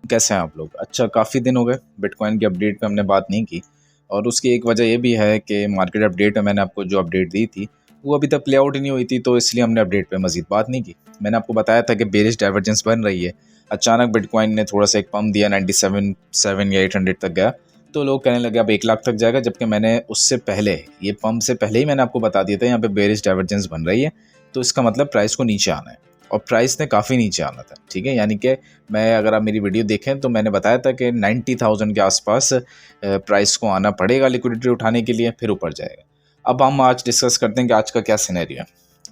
कैसे हैं आप लोग? अच्छा, काफ़ी दिन हो गए बिटकॉइन की अपडेट पे हमने बात नहीं की। और उसकी एक वजह ये भी है कि मार्केट अपडेट में मैंने आपको जो अपडेट दी थी वो अभी तक प्ले आउट ही नहीं हुई थी, तो इसलिए हमने अपडेट पे मज़ीद बात नहीं की। मैंने आपको बताया था कि बेरिश डाइवर्जेंस बन रही है। अचानक बिटकॉइन ने थोड़ा सा एक पम्प दिया, 97 या 800 तक गया, तो लोग कहने लगे अब 1 लाख तक जाएगा, जबकि मैंने उससे पहले, ये पम्प से पहले ही मैंने आपको बता दिया था यहाँ पे बेरिश डाइवर्जेंस बन रही है, तो इसका मतलब प्राइस को नीचे आना है। और प्राइस ने काफ़ी नीचे आना था, ठीक है। यानी कि मैं, अगर आप मेरी वीडियो देखें तो मैंने बताया था कि 90,000 के आसपास प्राइस को आना पड़ेगा लिक्विडिटी उठाने के लिए, फिर ऊपर जाएगा। अब हम आज डिस्कस करते हैं कि आज का क्या सिनेरियो है।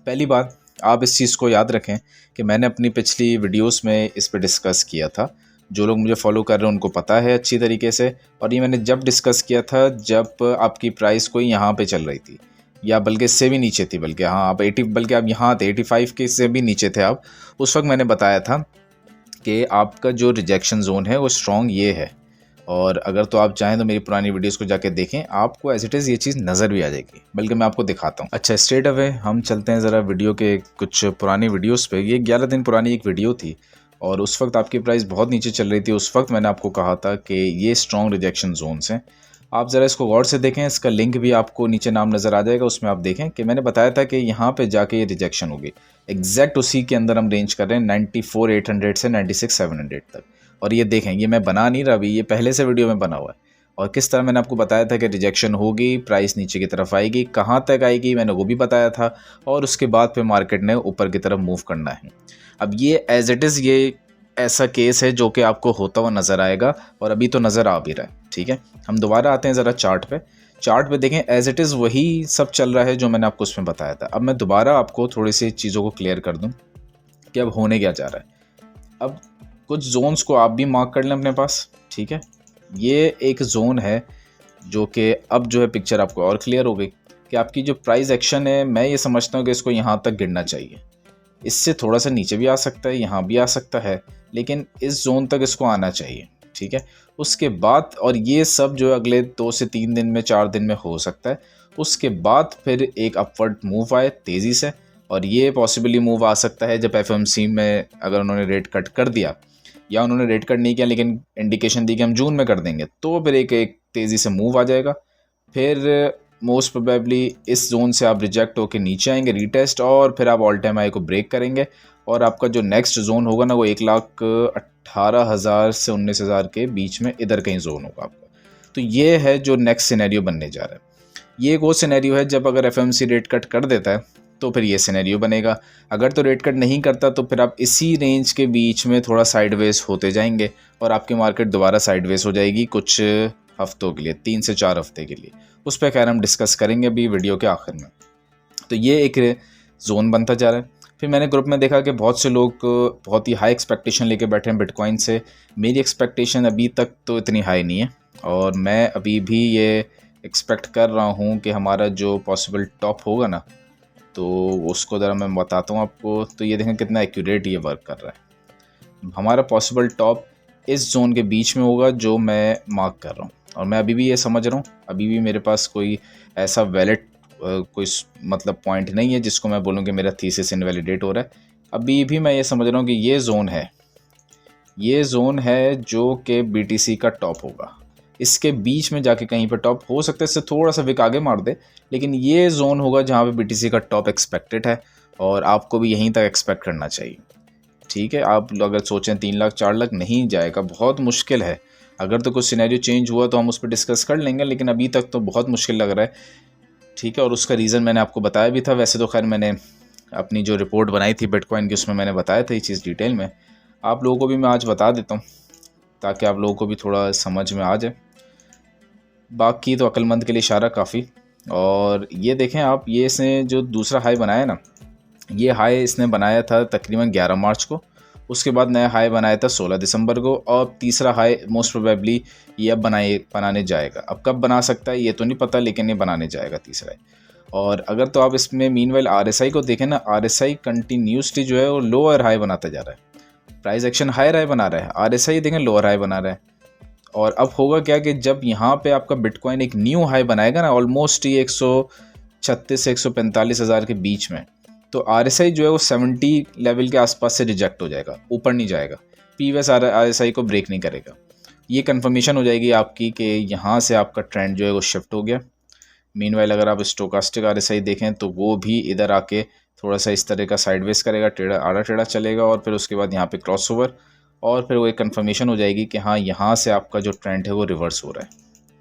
पहली बात, आप इस चीज़ को याद रखें कि मैंने अपनी पिछली वीडियोस में इस पे डिस्कस किया था। जो लोग मुझे फॉलो कर रहे हैं उनको पता है अच्छी तरीके से। और ये मैंने जब डिस्कस किया था जब आपकी प्राइस कोई यहाँ पे चल रही थी, या बल्कि इससे भी नीचे थी, बल्कि हाँ आप 80, बल्कि आप यहाँ थे 85 के से भी नीचे थे आप। उस वक्त मैंने बताया था कि आपका जो रिजेक्शन जोन है वो स्ट्रॉन्ग ये है। और अगर तो आप चाहें तो मेरी पुरानी वीडियोस को जाके देखें, आपको एज इट इज़ ये चीज़ नज़र भी आ जाएगी, बल्कि मैं आपको दिखाता हूँ। अच्छा, स्ट्रेट अवे हम चलते हैं ज़रा वीडियो के कुछ पुरानी वीडियोस पे। ये 11 दिन पुरानी एक वीडियो थी और उस वक्त आपकी प्राइस बहुत नीचे चल रही थी। उस वक्त मैंने आपको कहा था कि ये स्ट्रॉन्ग रिजेक्शन जोन्स हैं। आप ज़रा इसको गौर से देखें, इसका लिंक भी आपको नीचे नाम नज़र आ जाएगा, उसमें आप देखें कि मैंने बताया था कि यहाँ पे जाके ये रिजेक्शन होगी। एग्जैक्ट उसी के अंदर हम रेंज कर रहे हैं 94,800 से 96,700 तक। और ये देखें, ये मैं बना नहीं रहा अभी, ये पहले से वीडियो में बना हुआ है। और किस तरह मैंने आपको बताया था कि रिजेक्शन होगी, प्राइस नीचे की तरफ आएगी, कहाँ तक आएगी मैंने वो भी बताया था। और उसके बाद फिर मार्केट ने ऊपर की तरफ मूव करना है। अब ये एज इट इज़ ये ऐसा केस है जो कि आपको होता हुआ नज़र आएगा, और अभी तो नज़र आ भी रहा है, ठीक है। हम दोबारा आते हैं ज़रा चार्ट पे। चार्ट पे देखें, एज इट इज़ वही सब चल रहा है जो मैंने आपको उसमें बताया था। अब मैं दोबारा आपको थोड़ी सी चीज़ों को क्लियर कर दूं कि अब होने क्या जा रहा है। अब कुछ जोन्स को आप भी मार्क कर लें अपने पास, ठीक है। ये एक जोन है जो कि अब जो है पिक्चर आपको और क्लियर हो गई कि आपकी जो प्राइस एक्शन है, मैं ये समझता हूँ कि इसको यहाँ तक गिरना चाहिए। इससे थोड़ा सा नीचे भी आ सकता है, यहाँ भी आ सकता है, लेकिन इस जोन तक इसको आना चाहिए, ठीक है। उसके बाद, और ये सब जो अगले 2 से 3 दिन में, 4 दिन में हो सकता है। उसके बाद फिर एक अपवर्ड मूव आए तेज़ी से, और ये पॉसिबली मूव आ सकता है जब एफएमसी में अगर उन्होंने रेट कट कर दिया, या उन्होंने रेट कट नहीं किया लेकिन इंडिकेशन दी कि हम जून में कर देंगे, तो फिर एक तेज़ी से मूव आ जाएगा। फिर मोस्ट प्रोबेबली इस जोन से आप रिजेक्ट होकर नीचे आएंगे, रीटेस्ट, और फिर आप ऑल टाइम हाई को ब्रेक करेंगे। और आपका जो नेक्स्ट जोन होगा ना, वो 1,18,000 से 19,000 के बीच में इधर कहीं जोन होगा आपका। तो ये है जो नेक्स्ट सिनेरियो बनने जा रहा है। ये एक वो सिनेरियो है जब अगर एफएमसी रेट कट कर देता है तो फिर ये सिनेरियो बनेगा। अगर तो रेट कट नहीं करता तो फिर आप इसी रेंज के बीच में थोड़ा साइडवेज होते जाएंगे, और आपकी मार्केट दोबारा साइडवेज हो जाएगी कुछ हफ्तों के लिए, 3 से 4 हफ्ते के लिए। उस पर खैर हम डिस्कस करेंगे अभी वीडियो के आखिर में। तो ये एक जोन बनता जा रहा है। फिर मैंने ग्रुप में देखा कि बहुत से लोग बहुत ही हाई एक्सपेक्टेशन लेके बैठे हैं बिटकॉइन से। मेरी एक्सपेक्टेशन अभी तक तो इतनी हाई नहीं है, और मैं अभी भी ये एक्सपेक्ट कर रहा हूँ कि हमारा जो पॉसिबल टॉप होगा ना, तो उसको ज़रा मैं बताता हूँ आपको। तो ये देखें कितना एक्यूरेट ये वर्क कर रहा है। हमारा पॉसिबल टॉप इस जोन के बीच में होगा जो मैं मार्क कर रहा हूँ। और मैं अभी भी ये समझ रहा हूँ, अभी भी मेरे पास कोई ऐसा वैलिड कोई मतलब पॉइंट नहीं है जिसको मैं बोलूँ कि मेरा थीसिस इनवैलिडेट हो रहा है। अभी भी मैं ये समझ रहा हूँ कि ये जोन है जो कि बीटीसी का टॉप होगा। इसके बीच में जाके कहीं पे टॉप हो सकता है, इससे थोड़ा सा विक आगे मार दे, लेकिन ये जोन होगा जहाँ पे बीटीसी का टॉप एक्सपेक्टेड है, और आपको भी यहीं तक एक्सपेक्ट करना चाहिए, ठीक है। आप अगर सोचें 3 लाख 4 लाख नहीं जाएगा, बहुत मुश्किल है। अगर तो कुछ सिनेरियो चेंज हुआ तो हम उस पर डिस्कस कर लेंगे, लेकिन अभी तक तो बहुत मुश्किल लग रहा है, ठीक है। और उसका रीज़न मैंने आपको बताया भी था। वैसे तो खैर मैंने अपनी जो रिपोर्ट बनाई थी बिटकॉइन की, उसमें मैंने बताया था ये चीज़ डिटेल में। आप लोगों को भी मैं आज बता देता हूँ ताकि आप लोगों को भी थोड़ा समझ में आ जाए। बाकी तो अक्लमंद के लिए इशारा काफ़ी। और ये देखें आप, ये इसने जो दूसरा हाई बनाया ना, ये हाई इसने बनाया था तकरीबन 11 मार्च को। उसके बाद नया हाई बनाया था 16 दिसंबर को, और तीसरा हाई मोस्ट प्रोबेबली ये अब बनाने जाएगा। अब कब बना सकता है ये तो नहीं पता, लेकिन ये बनाने जाएगा तीसरा। और अगर तो आप इसमें मीनवाइल आरएसआई को देखें ना, आरएसआई कंटिन्यूसली जो है वो लोअर हाई बनाता जा रहा है। प्राइस एक्शन हायर हाई बना रहा है, आरएसआई देखें लोअर हाई बना रहा है। और अब होगा क्या कि जब यहाँ पे आपका बिटकॉइन एक न्यू हाई बनाएगा ना, ऑलमोस्ट ये 136 से 145 हज़ार के बीच में, तो आरएसआई जो है वो 70 लेवल के आसपास से रिजेक्ट हो जाएगा, ऊपर नहीं जाएगा। पीवीएस आरएसआई को ब्रेक नहीं करेगा। ये कंफर्मेशन हो जाएगी आपकी कि यहाँ से आपका ट्रेंड जो है वो शिफ्ट हो गया। मीनवाइल अगर आप स्टोकास्टिक आरएसआई देखें तो वो भी इधर आके थोड़ा सा इस तरह का साइडवेज करेगा, टेढ़ा आड़ा टेढ़ा चलेगा और फिर उसके बाद यहाँ पे क्रॉसओवर और फिर वो एक कंफर्मेशन हो जाएगी कि हाँ यहाँ से आपका जो ट्रेंड है वो रिवर्स हो रहा है।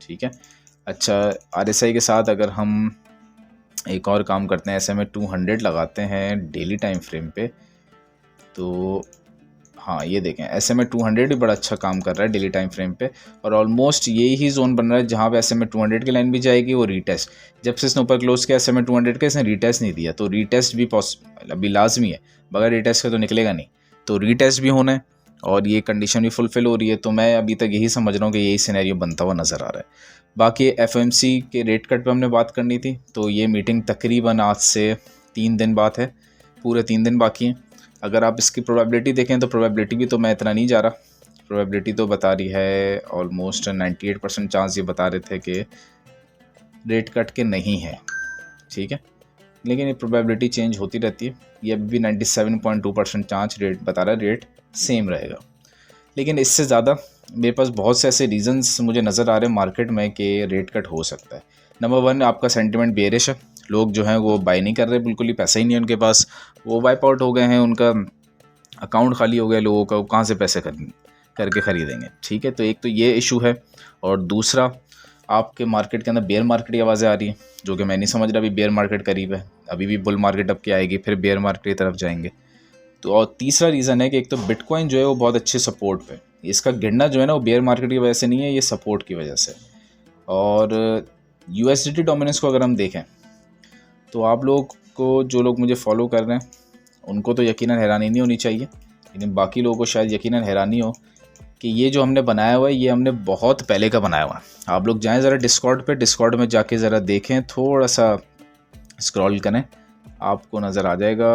ठीक है। अच्छा, आरएसआई के साथ अगर हम एक और काम करते हैं, SMA 200 लगाते हैं डेली टाइम फ्रेम पे, तो हाँ ये देखें SMA 200 भी बड़ा अच्छा काम कर रहा है डेली टाइम फ्रेम पे और ऑलमोस्ट यही ही जोन बन रहा है जहाँ पे SMA 200 की लाइन भी जाएगी वो रीटेस्ट। जब से इसने ऊपर क्लोज किया SMA 200 का, इसने रीटेस्ट नहीं दिया, तो रीटेस्ट भी अभी लाजमी है, बगैर रीटेस्ट के तो निकलेगा नहीं, तो रीटेस्ट भी होना है और ये कंडीशन भी फुलफिल हो रही है। तो मैं अभी तक यही समझ रहा हूँ कि यही सिनेरियो बनता हुआ नज़र आ रहा है। बाकी FOMC के रेट कट पे हमने बात करनी थी, तो ये मीटिंग तकरीबन आज से 3 दिन बाद है, पूरे 3 दिन बाकी हैं। अगर आप इसकी प्रोबेबिलिटी देखें तो प्रोबेबिलिटी भी तो मैं इतना नहीं जा रहा, प्रोबेबिलिटी तो बता रही है ऑलमोस्ट 98% चांस ये बता रहे थे कि रेट कट के नहीं है। ठीक है, लेकिन ये प्रोबेबिलिटी चेंज होती रहती है। ये अभी 97.2% चांस रेट बता रहा है रेट सेम रहेगा, लेकिन इससे ज़्यादा मेरे पास बहुत से ऐसे रीजंस मुझे नज़र आ रहे हैं मार्केट में कि रेट कट हो सकता है। नंबर 1, आपका सेंटिमेंट बेयरिश है, लोग जो हैं वो बाय नहीं कर रहे, बिल्कुल ही पैसा ही नहीं है उनके पास, वो वाइप आउट हो गए हैं, उनका अकाउंट खाली हो गया लोगों का, वो कहाँ से पैसे करके ख़रीदेंगे। ठीक है, तो एक तो ये इशू है और दूसरा आपके मार्केट के अंदर बेयर मार्केट की आवाज़ें आ रही हैं, जो कि मैं नहीं समझ रहा अभी बेयर मार्केट करीब है, अभी भी बुल मार्केट अब की आएगी, फिर बेयर मार्केट की तरफ जाएंगे। तो और तीसरा रीज़न है कि एक तो बिटकॉइन जो है वो बहुत अच्छे सपोर्ट पे, इसका गिरना जो है ना वो बेयर मार्केट की वजह से नहीं है, ये सपोर्ट की वजह से। और USDT डोमिनेंस को अगर हम देखें तो आप लोग को, जो लोग मुझे फॉलो कर रहे हैं उनको तो यकीनन हैरानी नहीं होनी चाहिए, लेकिन बाकी लोगों को शायद यकीनन हैरानी हो कि ये जो हमने बनाया हुआ है ये हमने बहुत पहले का बनाया हुआ है। आप लोग जाएं ज़रा डिस्कॉर्ड पे, डिस्कॉर्ड में जाके ज़रा देखें, थोड़ा सा स्क्रॉल करें, आपको नज़र आ जाएगा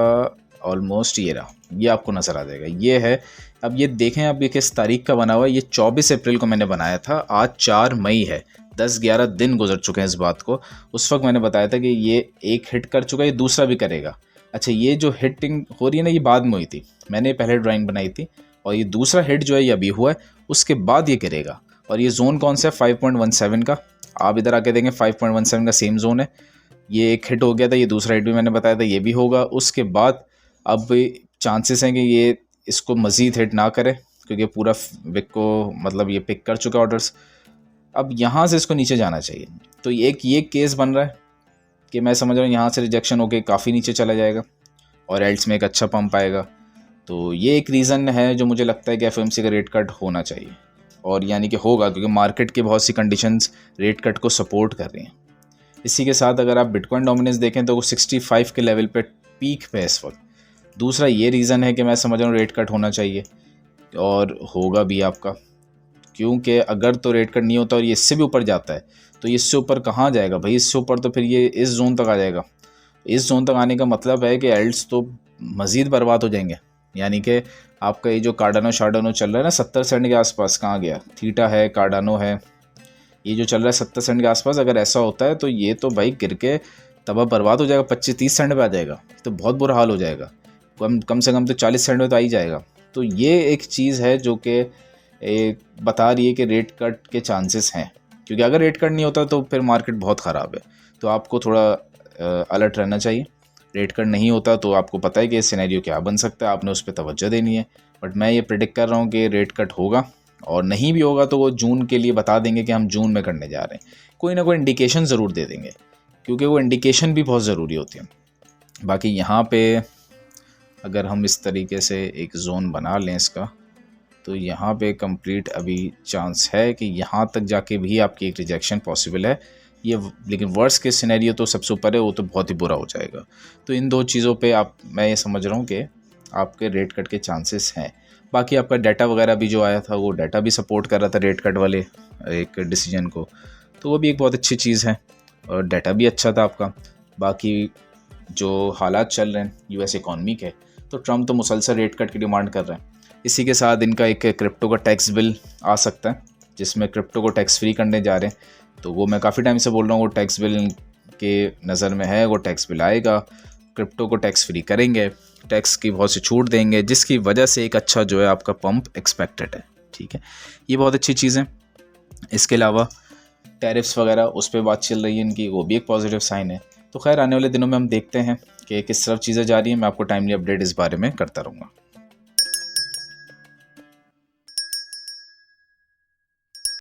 ऑलमोस्ट ये रहा, ये आपको नज़र आ जाएगा, ये है। अब ये देखें अब ये किस तारीख का बना हुआ है, ये 24 अप्रैल को मैंने बनाया था, आज 4 मई है, 10-11 दिन गुजर चुके हैं इस बात को। उस वक्त मैंने बताया था कि ये एक हिट कर चुका है, ये दूसरा भी करेगा। अच्छा, ये जो हिटिंग हो रही है ना ये बाद में हुई थी, मैंने पहले ड्राइंग बनाई थी, और ये दूसरा हिट जो है ये अभी हुआ है, उसके बाद ये करेगा। और ये जोन कौन सा है, 5.17 का, आप इधर आके देखें 5.17 का सेम जोन है, ये एक हिट हो गया था, ये दूसरा हिट भी मैंने बताया था ये भी होगा। उसके बाद अब चांसेस हैं कि ये इसको मज़ीद हिट ना करे, क्योंकि पूरा विक को मतलब ये पिक कर चुका ऑर्डर्स, अब यहाँ से इसको नीचे जाना चाहिए। तो एक ये केस बन रहा है कि मैं समझ रहा हूँ यहाँ से रिजेक्शन होकर काफ़ी नीचे चला जाएगा और एल्ट्स में एक अच्छा पंप आएगा। तो ये एक रीज़न है जो मुझे लगता है कि FOMC का रेट कट होना चाहिए, और यानी कि होगा, क्योंकि मार्केट की बहुत सी कंडीशंस रेट कट को सपोर्ट कर रही हैं। इसी के साथ अगर आप बिटकॉइन डोमिनेंस देखें तो वो 65 के लेवल पे पीक पे इस वक्त। दूसरा ये रीज़न है कि मैं समझ रहा हूँ रेट कट होना चाहिए और होगा भी आपका, क्योंकि अगर तो रेट कट नहीं होता और ये इससे भी ऊपर जाता है तो इससे ऊपर कहाँ जाएगा भाई, इससे ऊपर तो फिर ये इस जोन तक आ जाएगा। इस जोन तक आने का मतलब है कि एल्ट्स तो मज़ीद बर्बाद हो जाएंगे, यानी कि आपका ये जो कार्डानो शार्डानो चल रहा है ना 70 सेंट के आसपास, कहाँ गया, थीटा है, कार्डानो है, ये जो चल रहा है 70 सेंट के आसपास, अगर ऐसा होता है तो ये तो भाई गिर के तबाह बर्बाद हो जाएगा, 25-30 सेंट पे आ जाएगा, तो बहुत बुरा हाल हो जाएगा, कम से कम तो 40 सेंट में तो आ ही जाएगा। तो ये एक चीज़ है जो कि बता रही है कि रेट कट के चांसेस हैं, क्योंकि अगर रेट कट नहीं होता तो फिर मार्केट बहुत ख़राब है। तो आपको थोड़ा अलर्ट रहना चाहिए। रेट कट नहीं होता तो आपको पता है कि सिनेरियो क्या बन सकता है, आपने उस पर तवज्जो देनी है। बट मैं ये प्रेडिक्ट कर रहा हूँ कि रेट कट होगा, और नहीं भी होगा तो वो जून के लिए बता देंगे कि हम जून में करने जा रहे हैं, कोई ना कोई इंडिकेशन ज़रूर दे देंगे, क्योंकि वो इंडिकेशन भी बहुत ज़रूरी होती है। बाकी यहाँ पे अगर हम इस तरीके से एक जोन बना लें इसका, तो यहाँ पे कंप्लीट अभी चांस है कि यहाँ तक जाके भी आपकी एक रिजेक्शन पॉसिबल है ये, लेकिन वर्स्ट के सिनेरियो तो सबसे ऊपर है, वो तो बहुत ही बुरा हो जाएगा। तो इन दो चीज़ों पे मैं ये समझ रहा हूँ कि आपके रेट कट के चांसेस हैं। बाकी आपका डाटा वगैरह भी जो आया था वो डाटा भी सपोर्ट कर रहा था रेट कट वाले एक डिसीजन को, तो वो भी एक बहुत अच्छी चीज़ है और डाटा भी अच्छा था आपका। बाकी जो हालात चल रहे हैं US इकॉनमी के, तो ट्रम्प तो मुसलसल रेट कट की डिमांड कर रहे हैं। इसी के साथ इनका एक क्रिप्टो का टैक्स बिल आ सकता है जिसमें क्रिप्टो को टैक्स फ्री करने जा रहे हैं, तो वो मैं काफ़ी टाइम से बोल रहा हूँ, वो टैक्स बिल के नज़र में है, वो टैक्स बिल आएगा, क्रिप्टो को टैक्स फ्री करेंगे, टैक्स की बहुत सी छूट देंगे, जिसकी वजह से एक अच्छा जो है आपका पंप एक्सपेक्टेड है। ठीक है, ये बहुत अच्छी चीज़ है। इसके अलावा टैरिफ्स वगैरह उस पर बात चल रही है इनकी, वो भी एक पॉजिटिव साइन है। तो खैर आने वाले दिनों में हम देखते हैं कि किस तरफ चीज़ें जा रही हैं। मैं आपको टाइमली अपडेट इस बारे में करता रहूँगा।